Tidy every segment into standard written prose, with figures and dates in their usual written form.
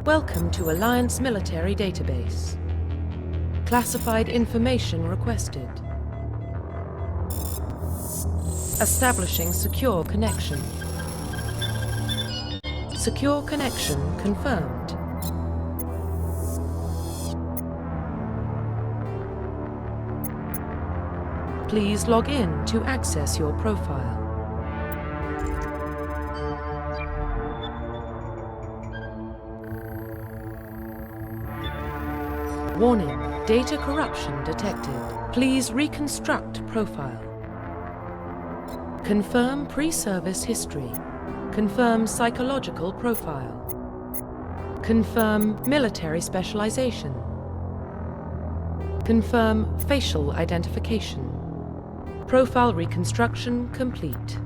Welcome to Alliance Military Database. Classified information requested. Establishing secure connection. Secure connection confirmed. Please log in to access your profile. Warning, data corruption detected. Please reconstruct profile. Confirm pre-service history. Confirm psychological profile. Confirm military specialization. Confirm facial identification. Profile reconstruction complete.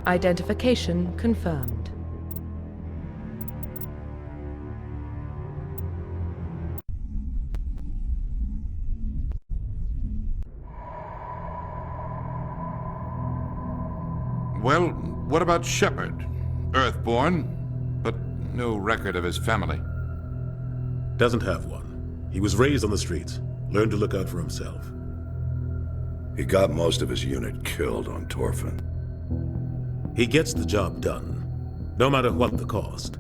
Identification confirmed. Well, what about Shepard? Earthborn, but no record of his family. Doesn't have one. He was raised on the streets, learned to look out for himself. He got most of his unit killed on Torfin. He gets the job done, no matter what the cost.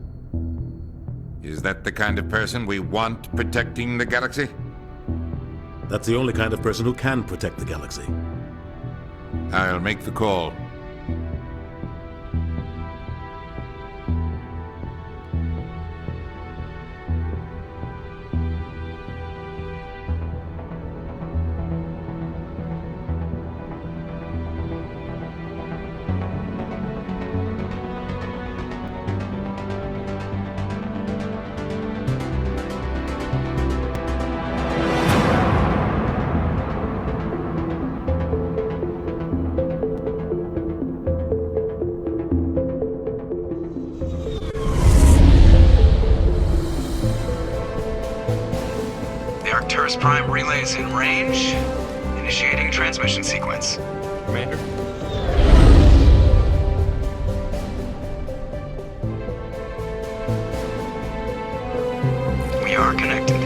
Is that the kind of person we want protecting the galaxy? That's the only kind of person who can protect the galaxy. I'll make the call. Prime relays in range. Initiating transmission sequence. Commander. We are connected.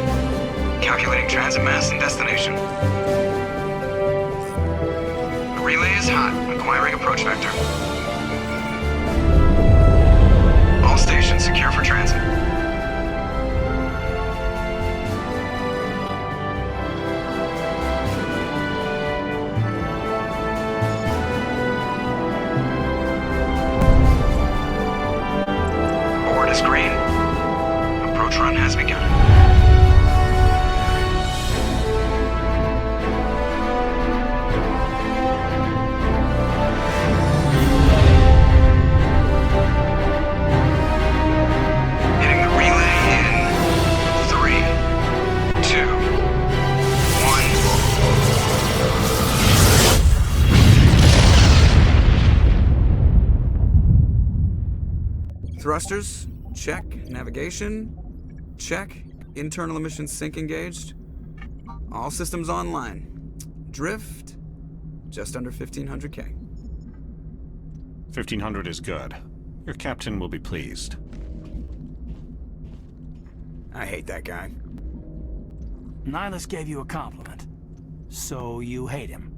Calculating transit mass and destination. The relay is hot. Acquiring approach vector. All stations secure for transit. Green. Approach run has begun. Hitting the relay in 3, 2, 1. Thrusters. Check. Navigation. Check. Internal emissions sync engaged. All systems online. Drift. Just under 1500K. 1500 is good. Your captain will be pleased. I hate that guy. Nihilus gave you a compliment. So you hate him.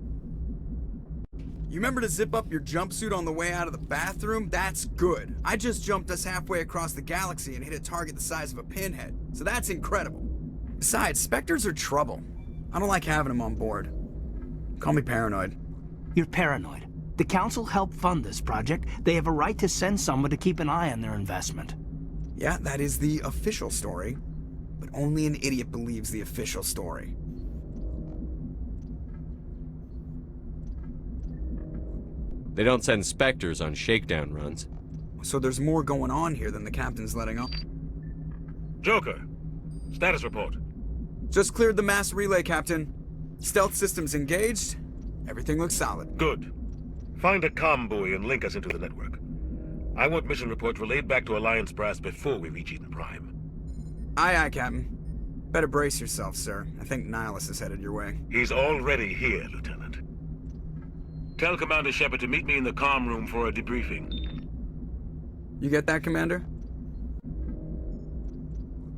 You remember to zip up your jumpsuit on the way out of the bathroom? That's good. I just jumped us halfway across the galaxy and hit a target the size of a pinhead, so that's incredible. Besides, Spectres are trouble. I don't like having them on board. Call me paranoid. You're paranoid. The Council helped fund this project. They have a right to send someone to keep an eye on their investment. Yeah, that is the official story. But only an idiot believes the official story. They don't send Spectres on shakedown runs. So there's more going on here than the captain's letting on. Joker, status report. Just cleared the mass relay, Captain. Stealth systems engaged. Everything looks solid. Good. Find a comm buoy and link us into the network. I want mission reports relayed back to Alliance brass before we reach Eden Prime. Aye, aye, Captain. Better brace yourself, sir. I think Nihilus is headed your way. He's already here, Lieutenant. Tell Commander Shepard to meet me in the comm room for a debriefing. You get that, Commander?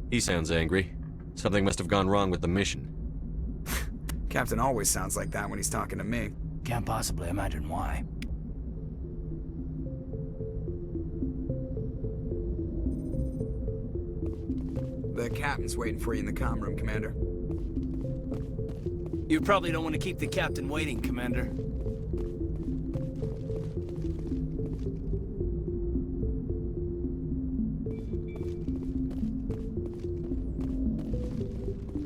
He sounds angry. Something must have gone wrong with the mission. Captain always sounds like that when he's talking to me. Can't possibly imagine why. The captain's waiting for you in the comm room, Commander. You probably don't want to keep the captain waiting, Commander.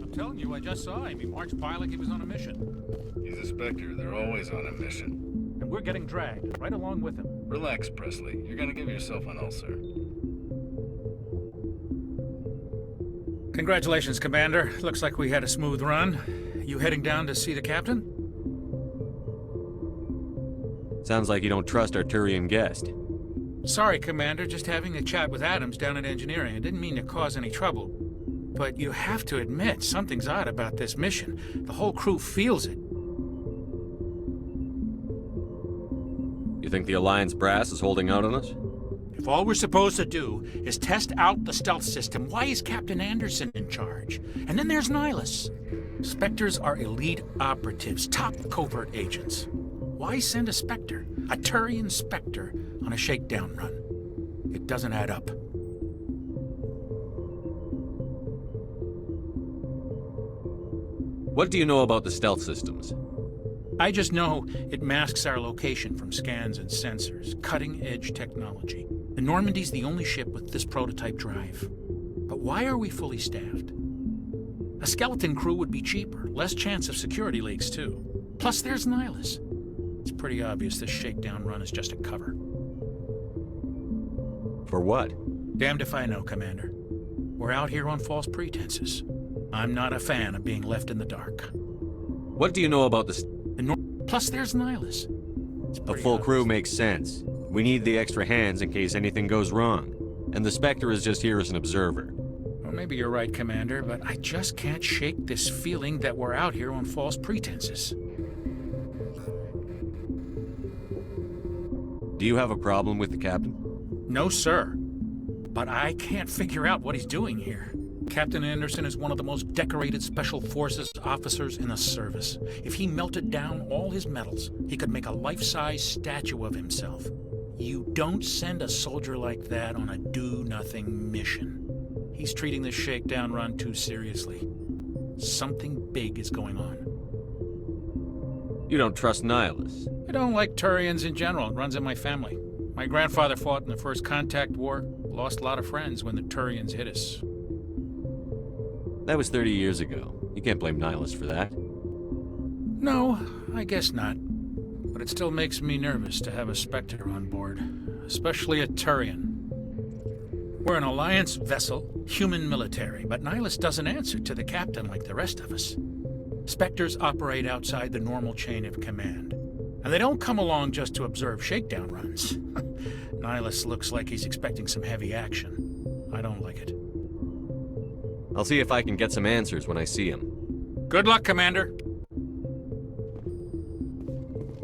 I'm telling you, I just saw him. He marched by like he was on a mission. He's a Spectre. They're always on a mission. And we're getting dragged, right along with him. Relax, Presley. You're gonna give yourself an ulcer. Congratulations, Commander. Looks like we had a smooth run. You heading down to see the captain? Sounds like you don't trust our Turian guest. Sorry, Commander. Just having a chat with Adams down at engineering. I didn't mean to cause any trouble. But you have to admit, something's odd about this mission. The whole crew feels it. You think the Alliance brass is holding out on us? If all we're supposed to do is test out the stealth system, why is Captain Anderson in charge? And then there's Nihilus. Spectres are elite operatives, top covert agents. Why send a Spectre, a Turian Spectre, on a shakedown run? It doesn't add up. What do you know about the stealth systems? I just know it masks our location from scans and sensors. Cutting-edge technology. The Normandy's the only ship with this prototype drive. But why are we fully staffed? A skeleton crew would be cheaper, less chance of security leaks, too. Plus, there's Nihilus. It's pretty obvious this shakedown run is just a cover. For what? Damned if I know, Commander. We're out here on false pretenses. I'm not a fan of being left in the dark. What do you know about the... Plus, there's Nihilus. A full crew makes sense. We need the extra hands in case anything goes wrong. And the Spectre is just here as an observer. Well, maybe you're right, Commander, but I just can't shake this feeling that we're out here on false pretenses. Do you have a problem with the captain? No, sir. But I can't figure out what he's doing here. Captain Anderson is one of the most decorated Special Forces officers in the service. If he melted down all his medals, he could make a life-size statue of himself. You don't send a soldier like that on a do-nothing mission. He's treating this shakedown run too seriously. Something big is going on. You don't trust Nihilus? I don't like Turians in general. It runs in my family. My grandfather fought in the First Contact War, lost a lot of friends when the Turians hit us. That was 30 years ago. You can't blame Nihilus for that. No, I guess not. But it still makes me nervous to have a Spectre on board, especially a Turian. We're an Alliance vessel, human military, but Nihilus doesn't answer to the captain like the rest of us. Spectres operate outside the normal chain of command. And they don't come along just to observe shakedown runs. Nihilus looks like he's expecting some heavy action. I don't like it. I'll see if I can get some answers when I see him. Good luck, Commander.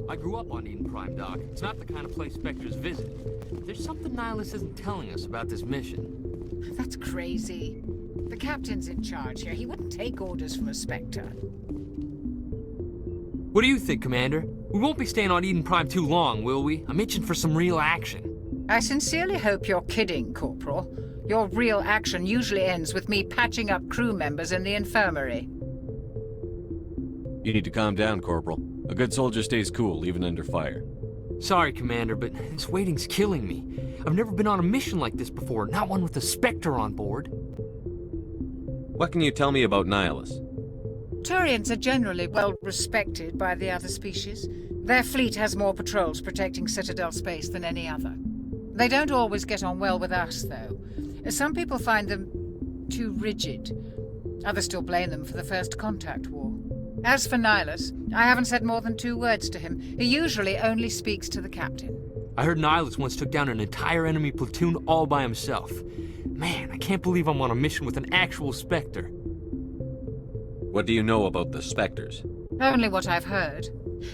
I grew up on Eden Prime, Doc. It's not the kind of place Spectres visit. There's something Nihilus isn't telling us about this mission. That's crazy. The captain's in charge here. He wouldn't take orders from a Spectre. What do you think, Commander? We won't be staying on Eden Prime too long, will we? I'm itching for some real action. I sincerely hope you're kidding, Corporal. Your real action usually ends with me patching up crew members in the infirmary. You need to calm down, Corporal. A good soldier stays cool, even under fire. Sorry, Commander, but this waiting's killing me. I've never been on a mission like this before, not one with a Spectre on board. What can you tell me about Nihilus? Turians are generally well respected by the other species. Their fleet has more patrols protecting Citadel space than any other. They don't always get on well with us, though. Some people find them too rigid. Others still blame them for the First Contact War. As for Nihilus, I haven't said more than 2 words to him. He usually only speaks to the captain. I heard Nihilus once took down an entire enemy platoon all by himself. Man, I can't believe I'm on a mission with an actual Spectre. What do you know about the Spectres? Only what I've heard.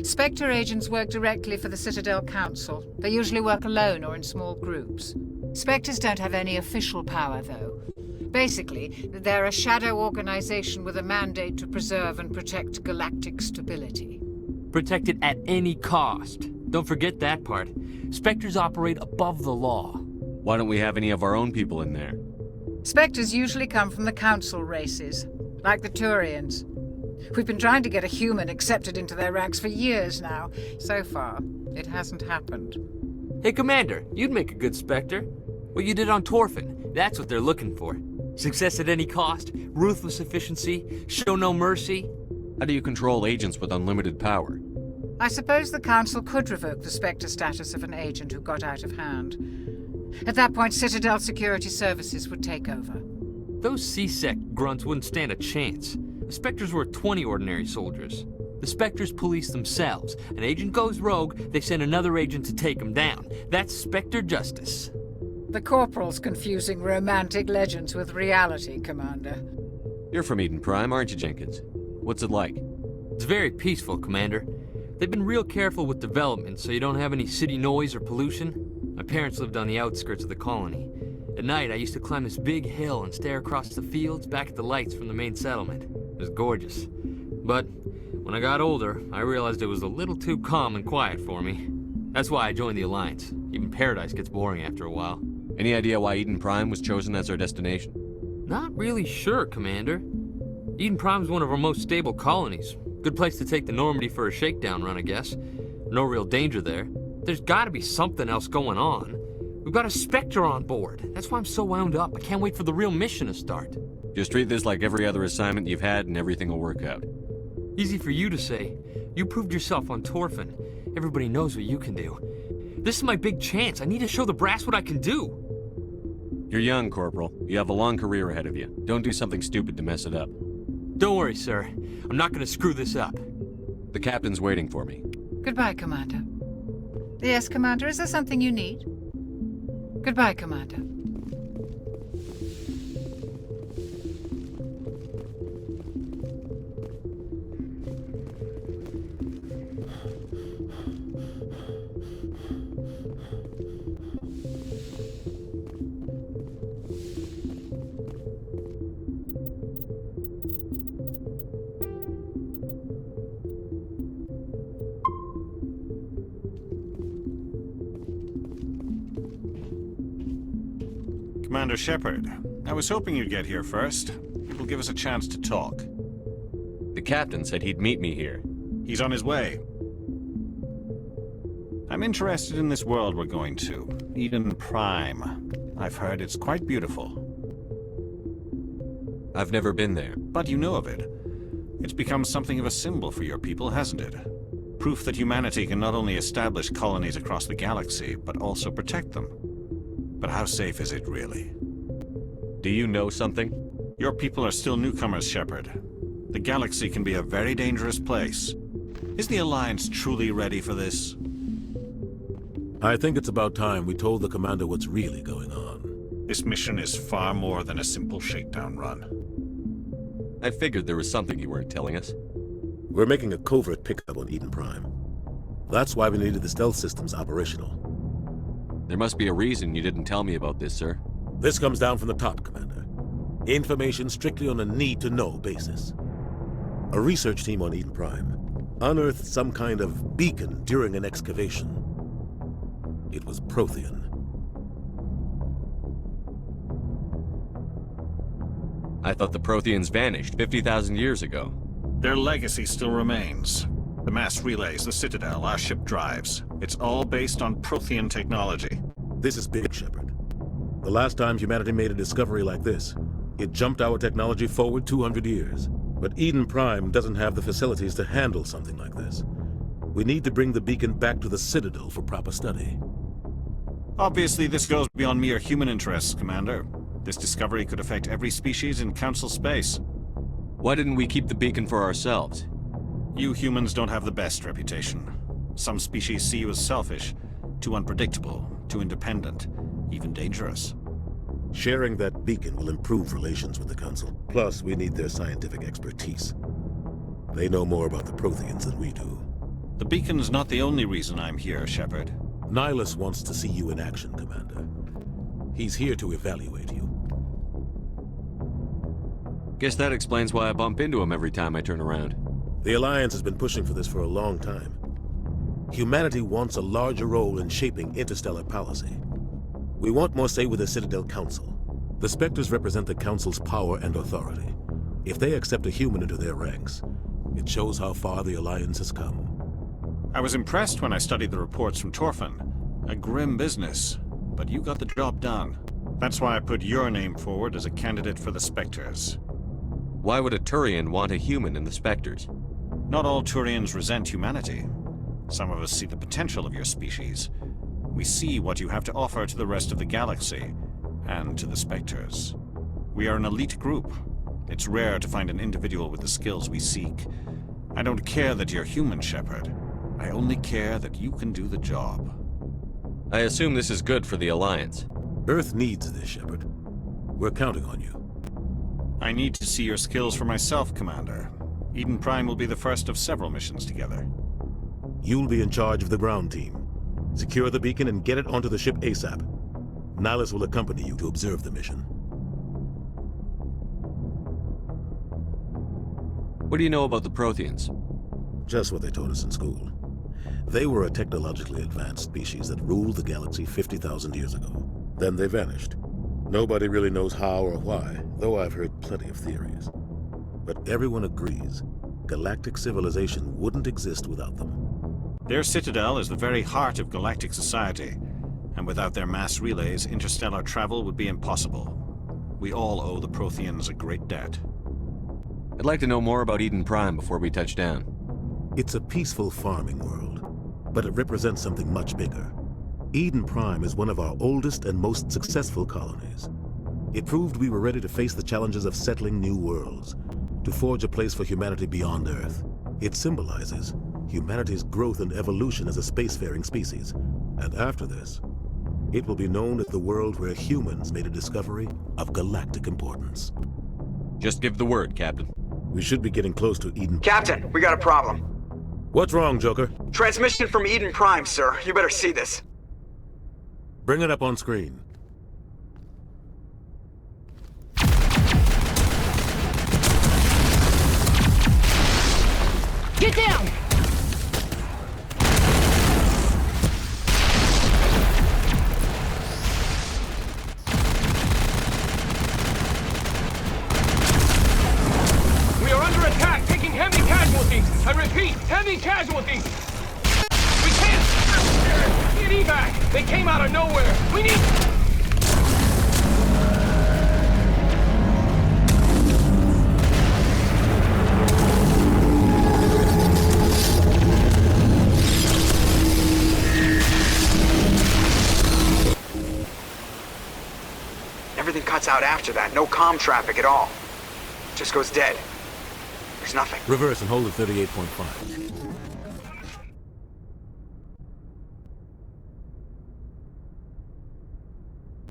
Spectre agents work directly for the Citadel Council. They usually work alone or in small groups. Spectres don't have any official power, though. Basically, they're a shadow organization with a mandate to preserve and protect galactic stability. Protect it at any cost. Don't forget that part. Spectres operate above the law. Why don't we have any of our own people in there? Spectres usually come from the Council races, like the Turians. We've been trying to get a human accepted into their ranks for years now. So far, it hasn't happened. Hey, Commander, you'd make a good Spectre. What you did on Torfin, that's what they're looking for. Success at any cost, ruthless efficiency, show no mercy. How do you control agents with unlimited power? I suppose the Council could revoke the Spectre status of an agent who got out of hand. At that point, Citadel Security Services would take over. Those C-Sec grunts wouldn't stand a chance. The Spectres were 20 ordinary soldiers. The Spectres police themselves. An agent goes rogue, they send another agent to take him down. That's Spectre justice. The Corporal's confusing romantic legends with reality, Commander. You're from Eden Prime, aren't you, Jenkins? What's it like? It's very peaceful, Commander. They've been real careful with development, so you don't have any city noise or pollution. My parents lived on the outskirts of the colony. At night, I used to climb this big hill and stare across the fields back at the lights from the main settlement. It was gorgeous. But when I got older, I realized it was a little too calm and quiet for me. That's why I joined the Alliance. Even Paradise gets boring after a while. Any idea why Eden Prime was chosen as our destination? Not really sure, Commander. Eden Prime's one of our most stable colonies. Good place to take the Normandy for a shakedown run, I guess. No real danger there. There's gotta be something else going on. We've got a Spectre on board. That's why I'm so wound up. I can't wait for the real mission to start. Just treat this like every other assignment you've had and everything will work out. Easy for you to say. You proved yourself on Torfin. Everybody knows what you can do. This is my big chance. I need to show the brass what I can do. You're young, Corporal. You have a long career ahead of you. Don't do something stupid to mess it up. Don't worry, sir. I'm not gonna screw this up. The captain's waiting for me. Goodbye, Commander. Yes, Commander, is there something you need? Goodbye, Commander. Commander Shepard, I was hoping you'd get here first. It will give us a chance to talk. The captain said he'd meet me here. He's on his way. I'm interested in this world we're going to, Eden Prime. I've heard it's quite beautiful. I've never been there. But you know of it. It's become something of a symbol for your people, hasn't it? Proof that humanity can not only establish colonies across the galaxy, but also protect them. But how safe is it, really? Do you know something? Your people are still newcomers, Shepard. The galaxy can be a very dangerous place. Is the Alliance truly ready for this? I think it's about time we told the Commander what's really going on. This mission is far more than a simple shakedown run. I figured there was something you weren't telling us. We're making a covert pickup on Eden Prime. That's why we needed the stealth systems operational. There must be a reason you didn't tell me about this, sir. This comes down from the top, Commander. Information strictly on a need-to-know basis. A research team on Eden Prime unearthed some kind of beacon during an excavation. It was Prothean. I thought the Protheans vanished 50,000 years ago. Their legacy still remains. The mass relays, the Citadel, our ship drives. It's all based on Prothean technology. This is big, Shepard. The last time humanity made a discovery like this, it jumped our technology forward 200 years. But Eden Prime doesn't have the facilities to handle something like this. We need to bring the beacon back to the Citadel for proper study. Obviously, this goes beyond mere human interests, Commander. This discovery could affect every species in Council space. Why didn't we keep the beacon for ourselves? You humans don't have the best reputation. Some species see you as selfish, too unpredictable, too independent, even dangerous. Sharing that beacon will improve relations with the Council. Plus, we need their scientific expertise. They know more about the Protheans than we do. The beacon's not the only reason I'm here, Shepard. Nihilus wants to see you in action, Commander. He's here to evaluate you. Guess that explains why I bump into him every time I turn around. The Alliance has been pushing for this for a long time. Humanity wants a larger role in shaping interstellar policy. We want more say with the Citadel Council. The Spectres represent the Council's power and authority. If they accept a human into their ranks, it shows how far the Alliance has come. I was impressed when I studied the reports from Torfin. A grim business, but you got the job done. That's why I put your name forward as a candidate for the Spectres. Why would a Turian want a human in the Spectres? Not all Turians resent humanity. Some of us see the potential of your species. We see what you have to offer to the rest of the galaxy, and to the Spectres. We are an elite group. It's rare to find an individual with the skills we seek. I don't care that you're human, Shepard. I only care that you can do the job. I assume this is good for the Alliance. Earth needs this, Shepard. We're counting on you. I need to see your skills for myself, Commander. Eden Prime will be the first of several missions together. You'll be in charge of the ground team. Secure the beacon and get it onto the ship ASAP. Nihilus will accompany you to observe the mission. What do you know about the Protheans? Just what they taught us in school. They were a technologically advanced species that ruled the galaxy 50,000 years ago. Then they vanished. Nobody really knows how or why, though I've heard plenty of theories. But everyone agrees, galactic civilization wouldn't exist without them. Their citadel is the very heart of galactic society, and without their mass relays, interstellar travel would be impossible. We all owe the Protheans a great debt. I'd like to know more about Eden Prime before we touch down. It's a peaceful farming world, but it represents something much bigger. Eden Prime is one of our oldest and most successful colonies. It proved we were ready to face the challenges of settling new worlds, to forge a place for humanity beyond Earth. It symbolizes humanity's growth and evolution as a spacefaring species. And after this, it will be known as the world where humans made a discovery of galactic importance. Just give the word, Captain. We should be getting close to Eden. Captain, we got a problem. What's wrong, Joker? Transmission from Eden Prime, sir. You better see this. Bring it up on screen. Get down! We are under attack, taking heavy casualties. I repeat, heavy casualties. We can't get evac. They came out of nowhere. We need... Everything cuts out after that. No comm traffic at all. Just goes dead. There's nothing. Reverse and hold at 38.5.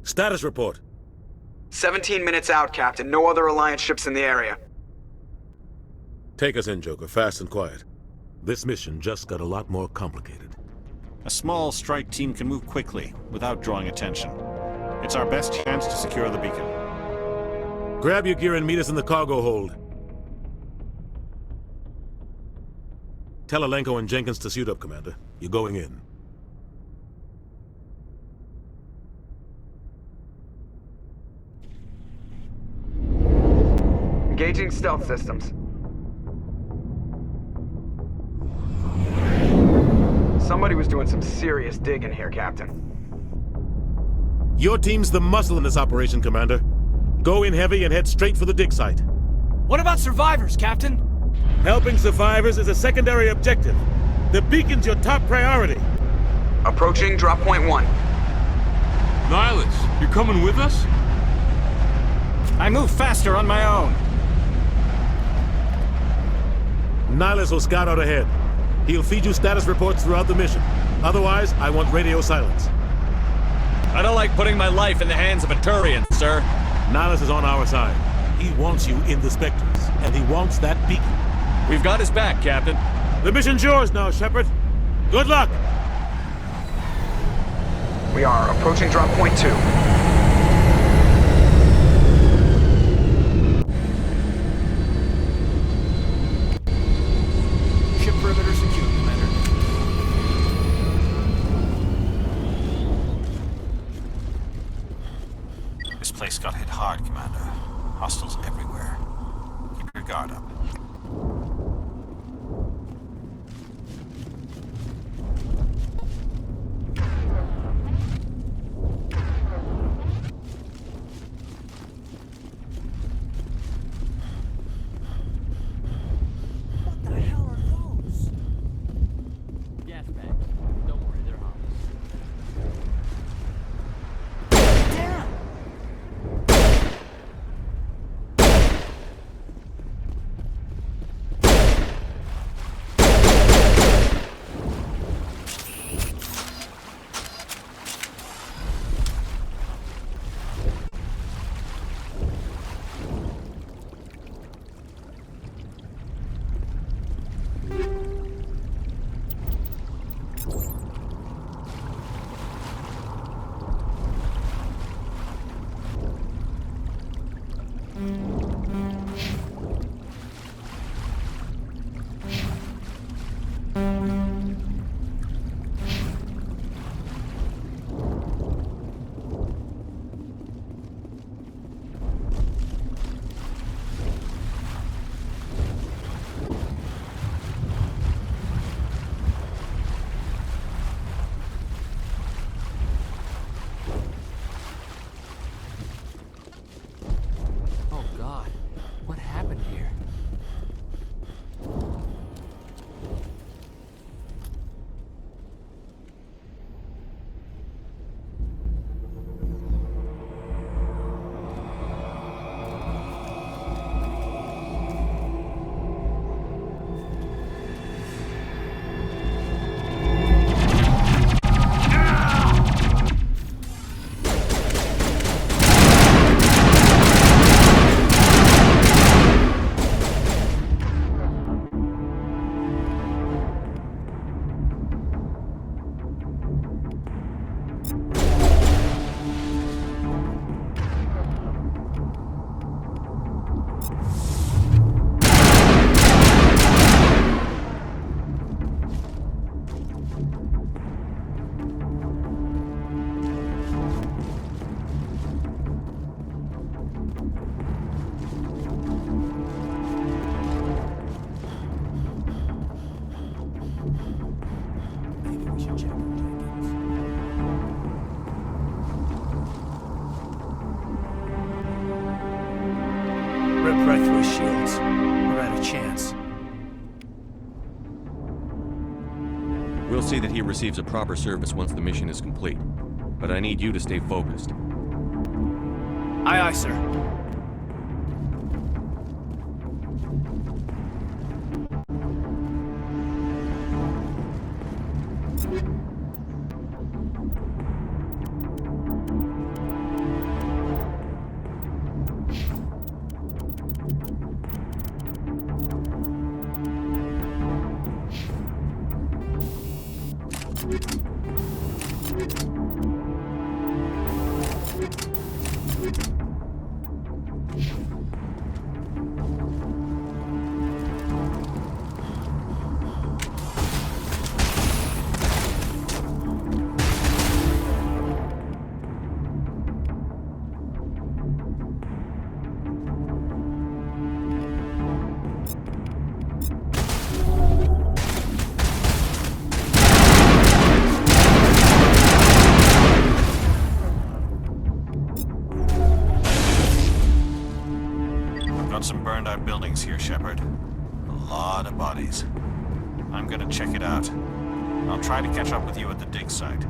Status report. 17 minutes out, Captain. No other Alliance ships in the area. Take us in, Joker, fast and quiet. This mission just got a lot more complicated. A small strike team can move quickly, without drawing attention. It's our best chance to secure the beacon. Grab your gear and meet us in the cargo hold. Tell Alenko and Jenkins to suit up, Commander. You're going in. Engaging stealth systems. Somebody was doing some serious digging here, Captain. Your team's the muscle in this operation, Commander. Go in heavy and head straight for the dig site. What about survivors, Captain? Helping survivors is a secondary objective. The beacon's your top priority. Approaching drop point 1. Nihilus, you're coming with us? I move faster on my own. Nihilus will scout out ahead. He'll feed you status reports throughout the mission. Otherwise, I want radio silence. I don't like putting my life in the hands of a Turian, sir. Nihilus is on our side. He wants you in the Spectres, and he wants that beacon. We've got his back, Captain. The mission's yours now, Shepard. Good luck! We are approaching drop point 2. place got hit hard, Commander. Hostiles everywhere. Keep your guard up. Rip right through his shields. We're out of chance. We'll see that he receives a proper service once the mission is complete. But I need you to stay focused. Aye, aye, sir. Got some burned out buildings here, Shepard. A lot of bodies. I'm gonna check it out. I'll try to catch up with you at the dig site.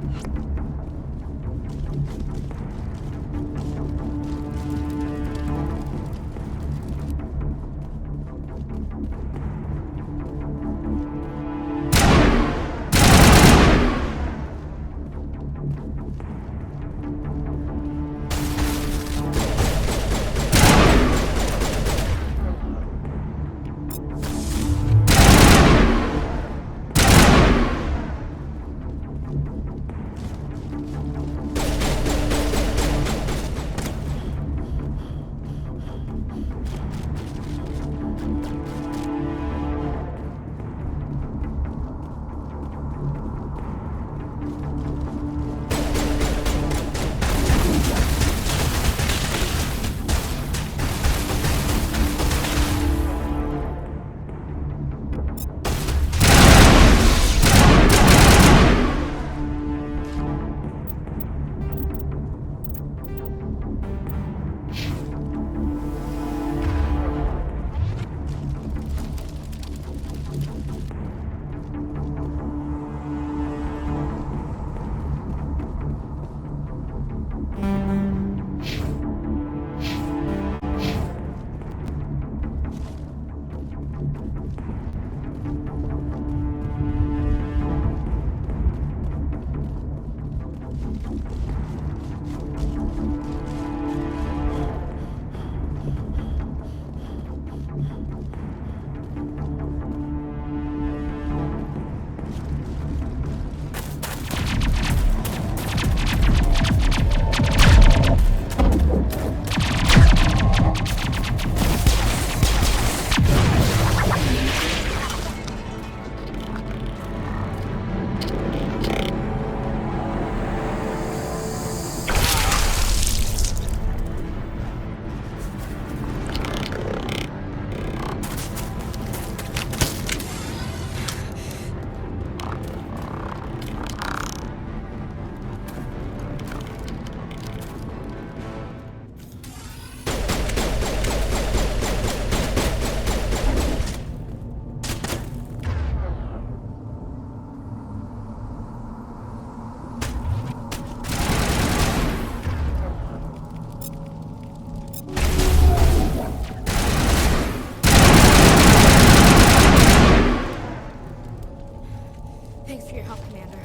help, Commander.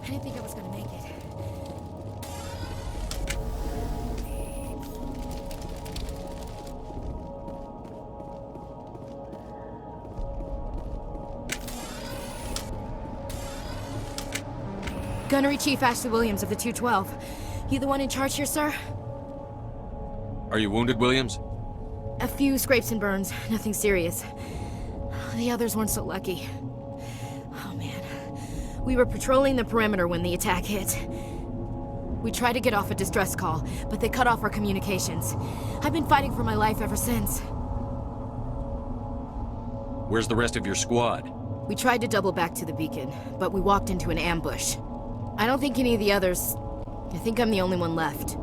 I didn't think I was gonna make it. Gunnery Chief Ashley Williams of the 212. You the one in charge here, sir? Are you wounded, Williams? A few scrapes and burns, nothing serious. The others weren't so lucky. Oh man. We were patrolling the perimeter when the attack hit. We tried to get off a distress call, but they cut off our communications. I've been fighting for my life ever since. Where's the rest of your squad? We tried to double back to the beacon, but we walked into an ambush. I don't think any of the others... I think I'm the only one left.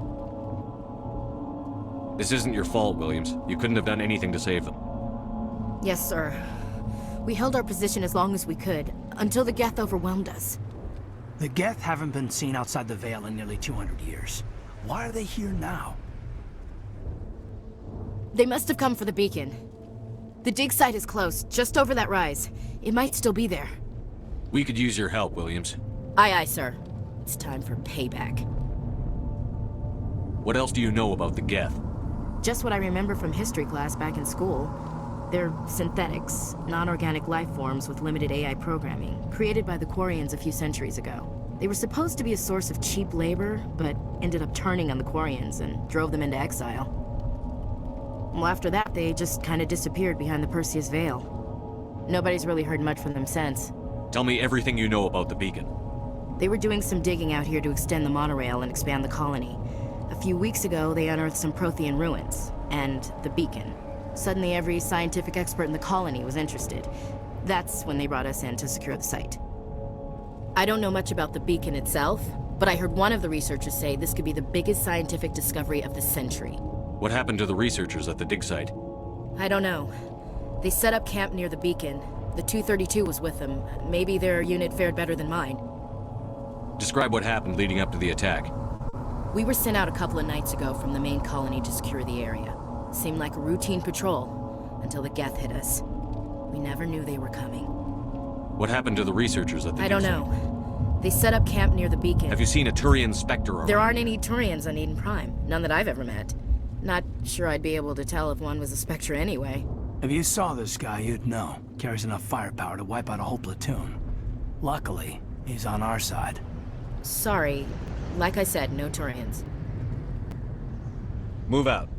This isn't your fault, Williams. You couldn't have done anything to save them. Yes, sir. We held our position as long as we could, until the Geth overwhelmed us. The Geth haven't been seen outside the Veil in nearly 200 years. Why are they here now? They must have come for the beacon. The dig site is close, just over that rise. It might still be there. We could use your help, Williams. Aye, aye, sir. It's time for payback. What else do you know about the Geth? Just what I remember from history class back in school. They're synthetics, non-organic life forms with limited AI programming, created by the Quarians a few centuries ago. They were supposed to be a source of cheap labor, but ended up turning on the Quarians and drove them into exile. Well, after that, they just kind of disappeared behind the Perseus Veil. Nobody's really heard much from them since. Tell me everything you know about the beacon. They were doing some digging out here to extend the monorail and expand the colony. A few weeks ago, they unearthed some Prothean ruins, and the beacon. Suddenly, every scientific expert in the colony was interested. That's when they brought us in to secure the site. I don't know much about the beacon itself, but I heard one of the researchers say this could be the biggest scientific discovery of the century. What happened to the researchers at the dig site? I don't know. They set up camp near the beacon. The 232 was with them. Maybe their unit fared better than mine. Describe what happened leading up to the attack. We were sent out a couple of nights ago from the main colony to secure the area. Seemed like a routine patrol, until the Geth hit us. We never knew they were coming. What happened to the researchers at the I don't know. They set up camp near the beacon. Have you seen a Turian Spectre around? There aren't any Turians on Eden Prime. None that I've ever met. Not sure I'd be able to tell if one was a Spectre anyway. If you saw this guy, you'd know. Carries enough firepower to wipe out a whole platoon. Luckily, he's on our side. Sorry. Like I said, no Turians. Move out.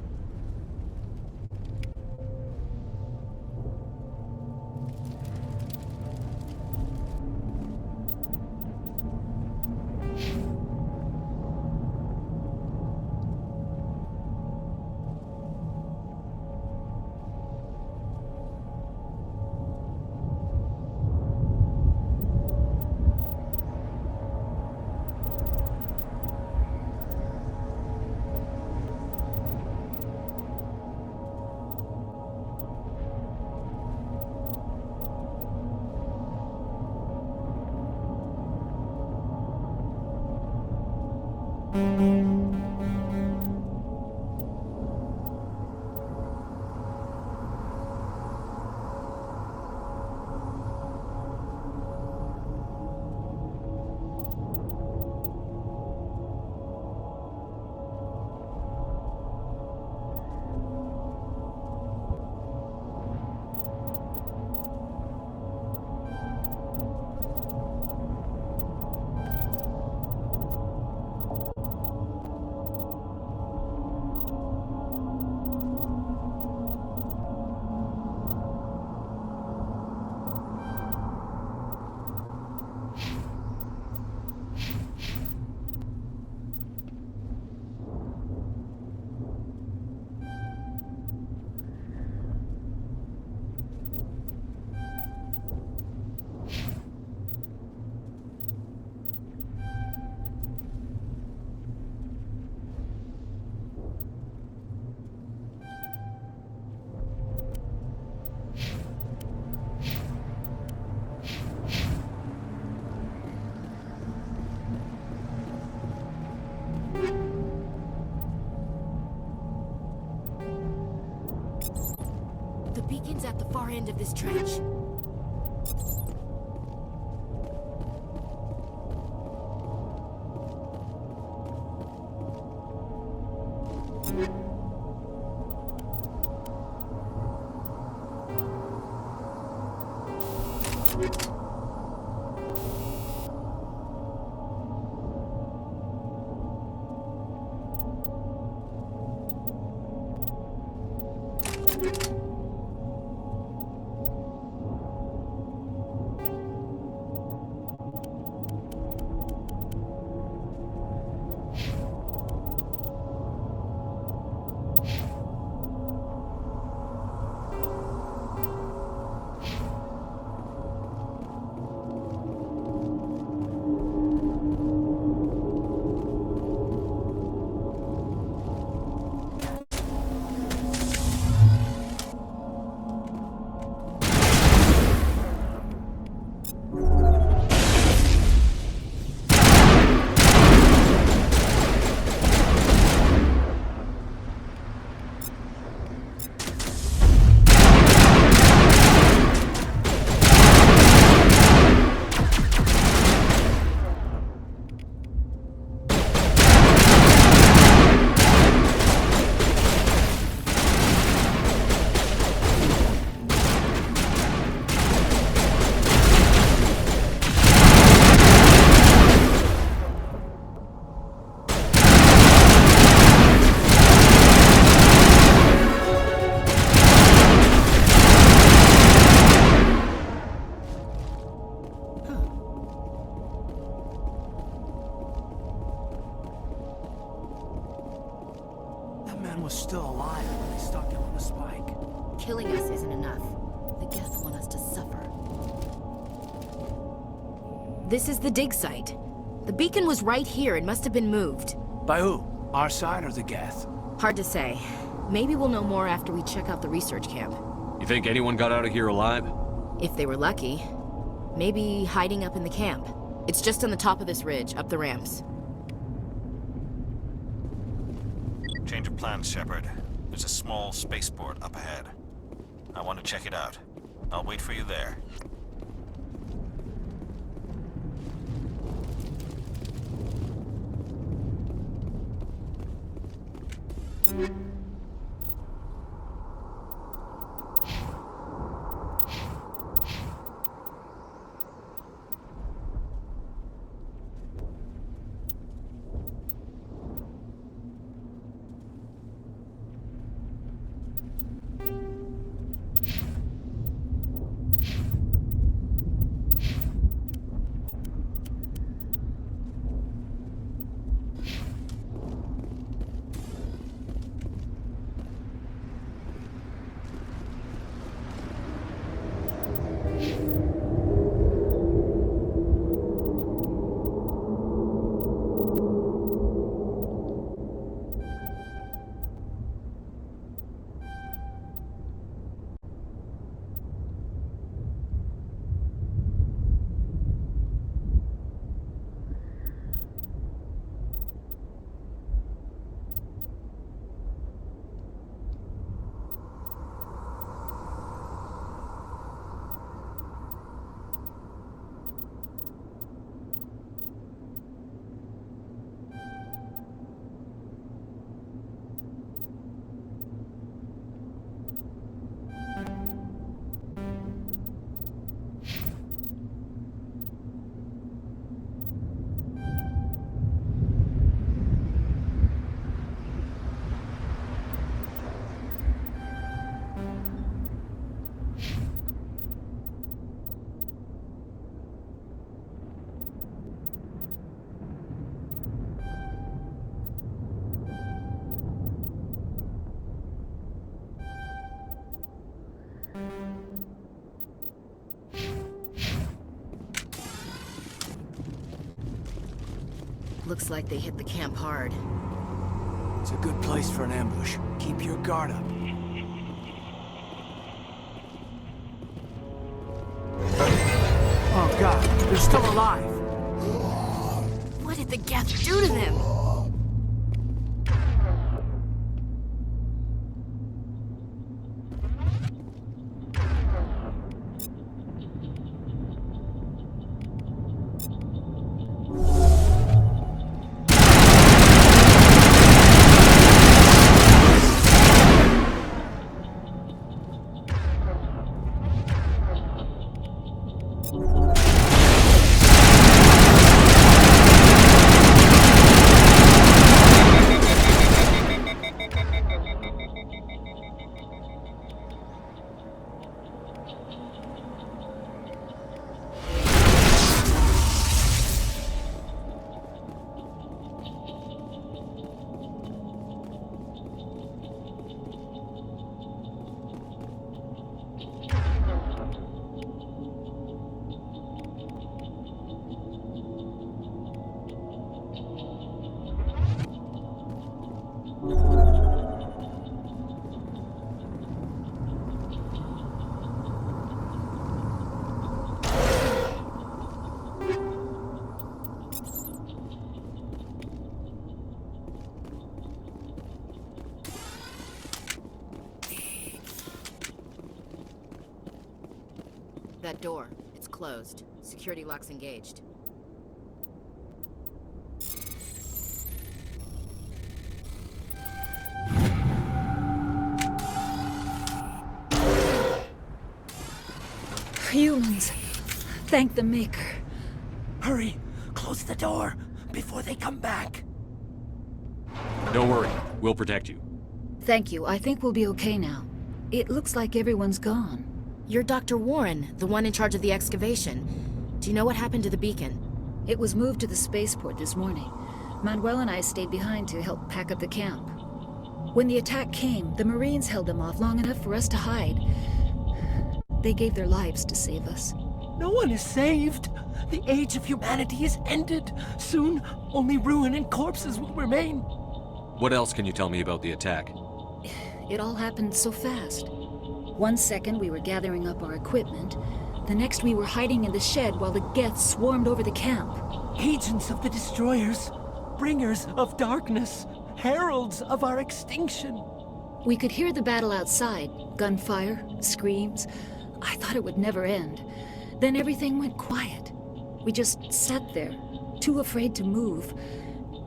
The beacon's at the far end of this trench. man was still alive when they stuck him on the spike. Killing us isn't enough. The Geth want us to suffer. This is the dig site. The beacon was right here. It must have been moved. By who? Our side or the Geth? Hard to say. Maybe we'll know more after we check out the research camp. You think anyone got out of here alive? If they were lucky. Maybe hiding up in the camp. It's just on the top of this ridge, up the ramps. Change of plans, Shepard. There's a small spaceport up ahead. I want to check it out. I'll wait for you there. Looks like they hit the camp hard. It's a good place for an ambush. Keep your guard up. Oh god, they're still alive! What did the Geth do to them? That door, it's closed. Security lock's engaged. Humans. Thank the Maker. Hurry! Close the door before they come back. Don't worry, we'll protect you. Thank you. I think we'll be okay now. It looks like everyone's gone. You're Dr. Warren, the one in charge of the excavation. Do you know what happened to the beacon? It was moved to the spaceport this morning. Manuel and I stayed behind to help pack up the camp. When the attack came, the Marines held them off long enough for us to hide. They gave their lives to save us. No one is saved. The age of humanity is ended. Soon, only ruin and corpses will remain. What else can you tell me about the attack? It all happened so fast. 1 second we were gathering up our equipment. The next we were hiding in the shed while the Geth swarmed over the camp. Agents of the Destroyers. Bringers of darkness. Heralds of our extinction. We could hear the battle outside. Gunfire, screams. I thought it would never end. Then everything went quiet. We just sat there, too afraid to move,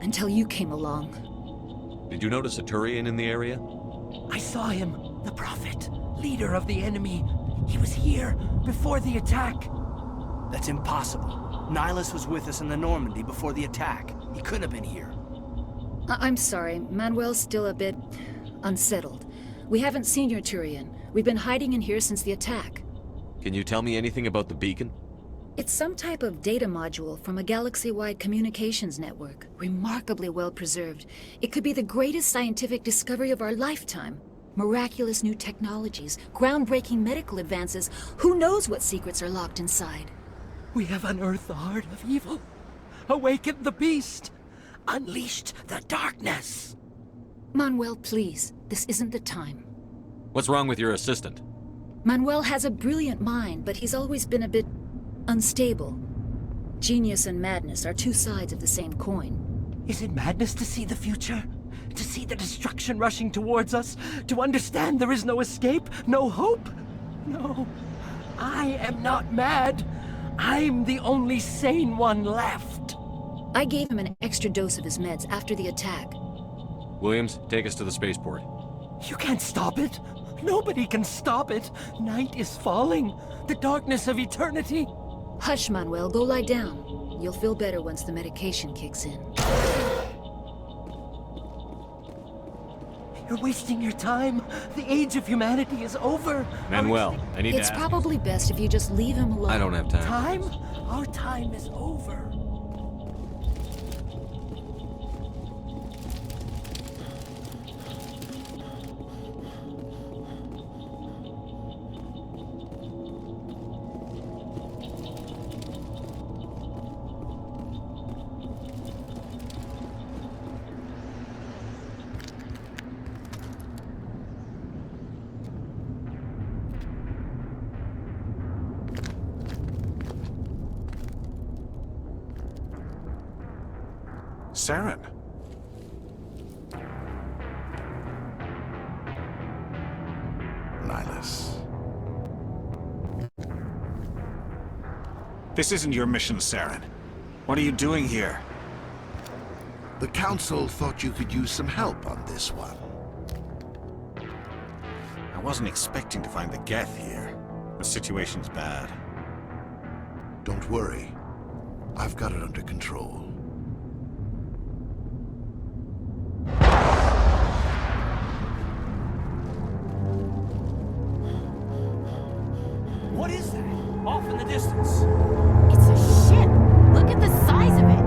until you came along. Did you notice a Turian in the area? I saw him, the Prophet, leader of the enemy. He was here before the attack. That's impossible. Nihilus was with us in the Normandy before the attack. He couldn't have been here. I'm sorry, Manuel's still a bit unsettled. We haven't seen your Turian. We've been hiding in here since the attack. Can you tell me anything about the beacon? It's some type of data module from a galaxy-wide communications network. Remarkably well preserved. It could be the greatest scientific discovery of our lifetime. Miraculous new technologies, groundbreaking medical advances. Who knows what secrets are locked inside? We have unearthed the heart of evil, awakened the beast, unleashed the darkness. Manuel, please. This isn't the time. What's wrong with your assistant? Manuel has a brilliant mind, but he's always been a bit unstable. Genius and madness are two sides of the same coin. Is it madness to see the future? To see the destruction rushing towards us? To understand there is no escape? No hope? No. I am not mad. I'm the only sane one left. I gave him an extra dose of his meds after the attack. Williams, take us to the spaceport. You can't stop it. Nobody can stop it. Night is falling. The darkness of eternity. Hush, Manuel. Go lie down. You'll feel better once the medication kicks in. You're wasting your time. The age of humanity is over. Manuel, I need to It's ask probably best if you just leave him alone. I don't have time. Time? Our time is over. Saren. Nihilus. This isn't your mission, Saren. What are you doing here? The Council thought you could use some help on this one. I wasn't expecting to find the Geth here. The situation's bad. Don't worry. I've got it under control. What is that? Off in the distance. It's a ship. Look at the size of it.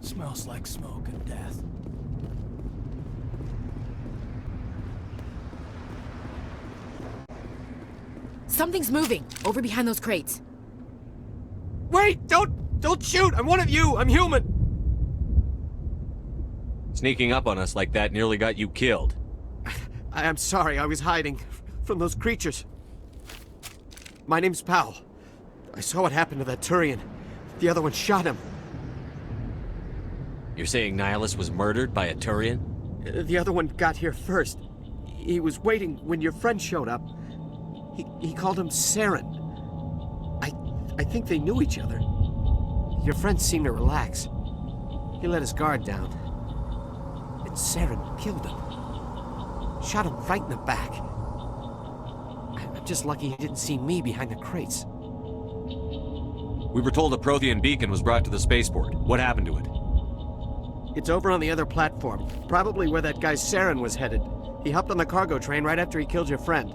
Smells like smoke and death. Something's moving, over behind those crates. Wait! Don't shoot! I'm one of you! I'm human! Sneaking up on us like that nearly got you killed. I'm sorry, I was hiding from those creatures. My name's Powell. I saw what happened to that Turian. The other one shot him. You're saying Nihilus was murdered by a Turian? The other one got here first. He was waiting when your friend showed up. He called him Saren. I think they knew each other. Your friend seemed to relax. He let his guard down. And Saren killed him. Shot him right in the back. I'm just lucky he didn't see me behind the crates. We were told a Prothean beacon was brought to the spaceport. What happened to it? It's over on the other platform. Probably where that guy Saren was headed. He hopped on the cargo train right after he killed your friend.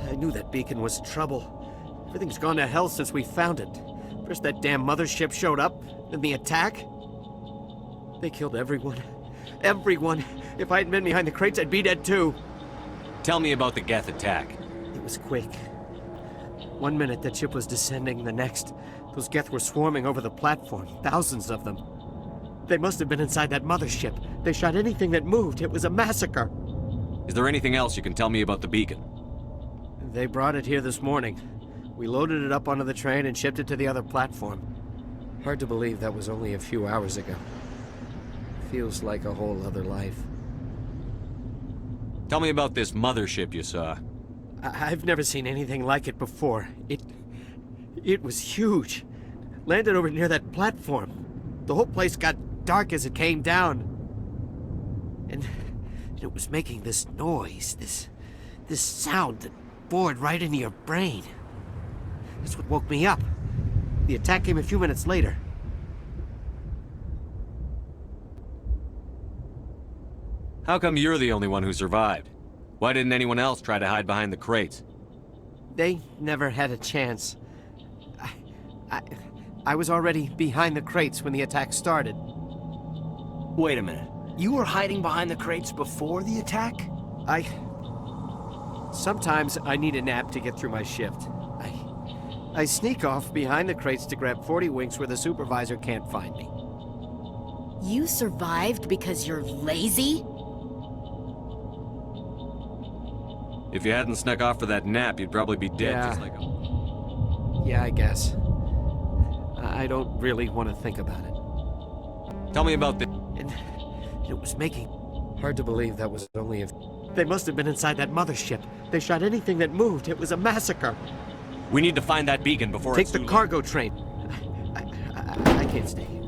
I knew that beacon was trouble. Everything's gone to hell since we found it. First that damn mothership showed up, then the attack. They killed everyone. Everyone! If I hadn't been behind the crates, I'd be dead too. Tell me about the Geth attack. It was quick. 1 minute that ship was descending, the next, those Geth were swarming over the platform. Thousands of them. They must have been inside that mothership. They shot anything that moved. It was a massacre. Is there anything else you can tell me about the beacon? They brought it here this morning. We loaded it up onto the train and shipped it to the other platform. Hard to believe that was only a few hours ago. Feels like a whole other life. Tell me about this mothership you saw. I've never seen anything like it before. It was huge. Landed over near that platform. The whole place got dark as it came down. And it was making this noise, this sound that bored right into your brain. That's what woke me up. The attack came a few minutes later. How come you're the only one who survived? Why didn't anyone else try to hide behind the crates? They never had a chance. I was already behind the crates when the attack started. Wait a minute. You were hiding behind the crates before the attack? Sometimes I need a nap to get through my shift. I sneak off behind the crates to grab 40 winks where the supervisor can't find me. You survived because you're lazy? If you hadn't snuck off for that nap, you'd probably be dead just like him. Yeah, I guess. I don't really want to think about it. Tell me about the... And it was making... Hard to believe that was only a... They must have been inside that mothership. They shot anything that moved. It was a massacre. We need to find that beacon before Take it's the too cargo train. I can't stay here.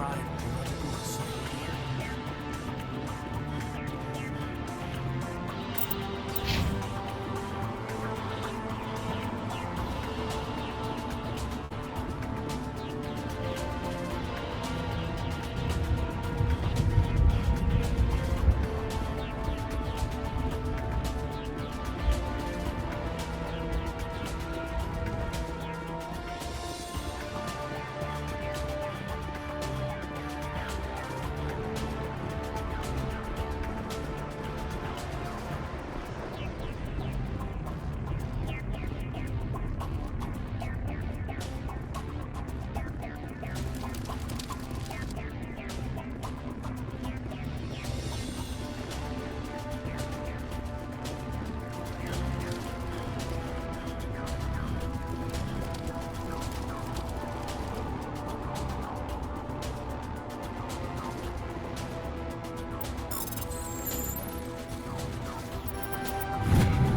pride will never be the same again.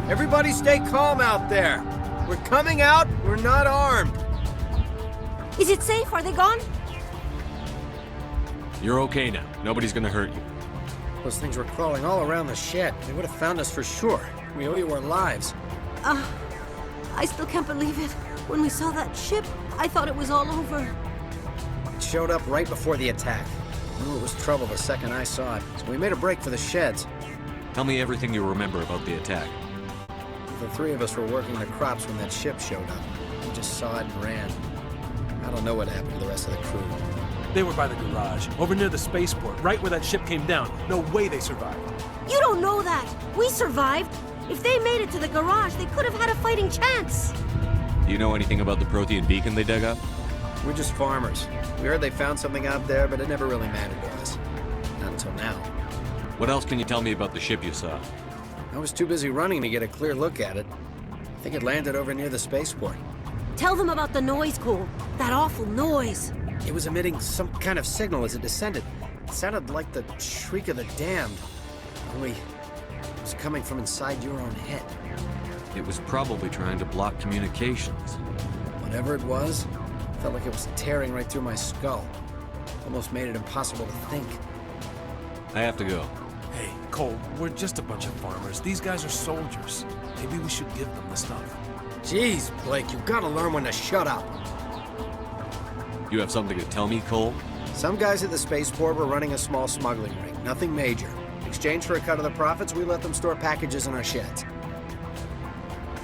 Everybody stay calm out there. We're coming out, we're not armed. Is it safe? Are they gone? You're okay now. Nobody's gonna hurt you. Those things were crawling all around the shed. They would have found us for sure. We owe you our lives. I still can't believe it. When we saw that ship, I thought it was all over. It showed up right before the attack. I knew it was trouble the second I saw it, so we made a break for the sheds. Tell me everything you remember about the attack. The three of us were working the crops when that ship showed up. We just saw it and ran. I don't know what happened to the rest of the crew. They were by the garage, over near the spaceport, right where that ship came down. No way they survived. You don't know that. We survived. If they made it to the garage, they could have had a fighting chance. Do you know anything about the Prothean beacon they dug up? We're just farmers. We heard they found something out there, but it never really mattered to us. Not until now. What else can you tell me about the ship you saw? I was too busy running to get a clear look at it. I think it landed over near the spaceport. Tell them about the noise, Cole. That awful noise. It was emitting some kind of signal as it descended. It sounded like the shriek of the damned. Only it was coming from inside your own head. It was probably trying to block communications. Whatever it was, felt like it was tearing right through my skull. Almost made it impossible to think. I have to go. Hey, Cole, we're just a bunch of farmers. These guys are soldiers. Maybe we should give them the stuff. Jeez, Blake, you've got to learn when to shut up. You have something to tell me, Cole? Some guys at the spaceport were running a small smuggling ring. Nothing major. In exchange for a cut of the profits, we let them store packages in our sheds.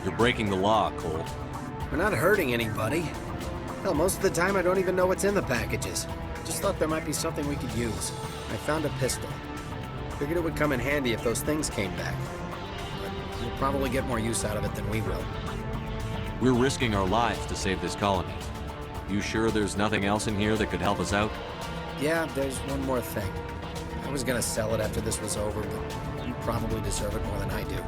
You're breaking the law, Cole. We're not hurting anybody. Hell, most of the time I don't even know what's in the packages. Just thought there might be something we could use. I found a pistol. Figured it would come in handy if those things came back. But we'll probably get more use out of it than we will. We're risking our lives to save this colony. You sure there's nothing else in here that could help us out? Yeah, there's one more thing. I was gonna sell it after this was over, but you probably deserve it more than I do.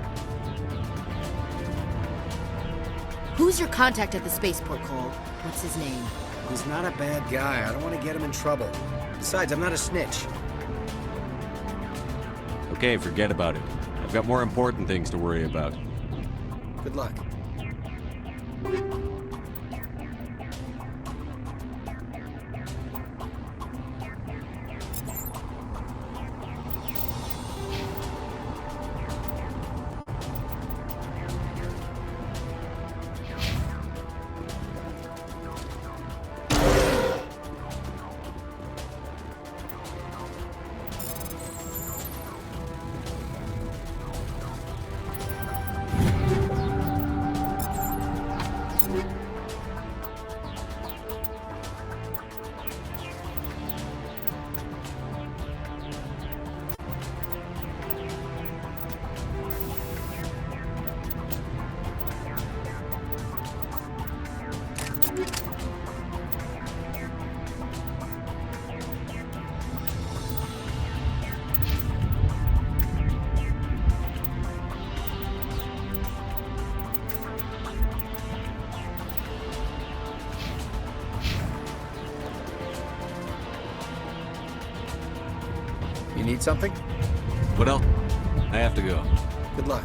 Who's your contact at the spaceport, Cole? What's his name? He's not a bad guy. I don't want to get him in trouble. Besides, I'm not a snitch. Okay, forget about it. I've got more important things to worry about. Good luck. You need something? What else? I have to go. Good luck.